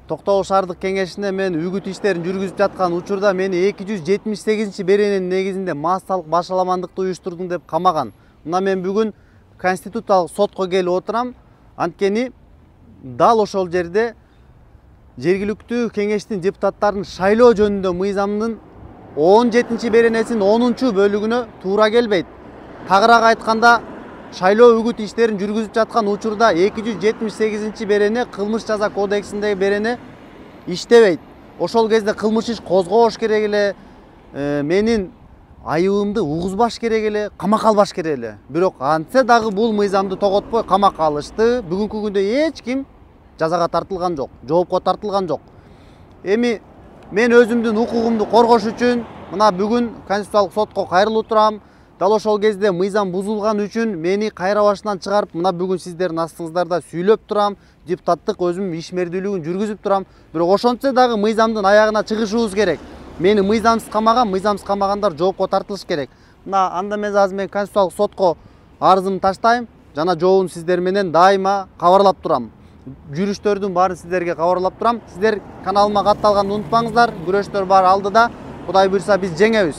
Токтогул шаардык кеңешинде мен үгүт иштерин жүргүзүп жаткан учурда мени 278-берененин негизинде массалык башаламандыкты уюштурдуң деп камаган. Мына мен бүгүн Конституциялык сотко келип отурам. Анткени дал ошол жерде жергиликтүү кеңештин депутаттарын шайлоо жөнүндө мыйзамдын 17-беренесинин 10-бөлүгүнө туура келбейт. Тагыраак айтканда, шайлоо үгүт иштерин жүргүзүп жаткан учурда 278-берене кылмыш жаза кодексиндеги берене иштебейт. Ошол кезде кылмыш иш козгош керек эле, менин айыбымды угузбаш керек эле, камакка албаш керек эле. Бирок антсе дагы бул мыйзамды тоготпой камакка алышты. Бүгүнкү күндө эч ким жазага тартылган жок, жоопко тартылган жок. Эми мен өзүмдүн укугумду коргош үчүн мына бүгүн Конституциялык сотко кайрылып турам. Дал ошол кезде мыйзам бузулган үчүн мени кайра башынан чыгарып, мына бүгүн сиздердин астыңыздарда сүйлөп турам, депутаттык өзүм ишмердүүлүгүн жүргүзүп турам. Бирок ошончо дагы мыйзамдын аягына чыгышыбыз керек. Мени мыйзамсыз камаган, мыйзамсыз камагандар жоопко тартылыш керек. Мына анда эмес азыр мен Конституциялык сотко арызымды таштайм жана жообун сиздер менен дайыма кабарлап турам. Жүрүштөрдүн баарын сиздерге кабарлап турам. Сиздер каналыма катталганды унутпаңыздар. Күрөштөр бар алдыда. Кудай буйрса биз жеңебиз.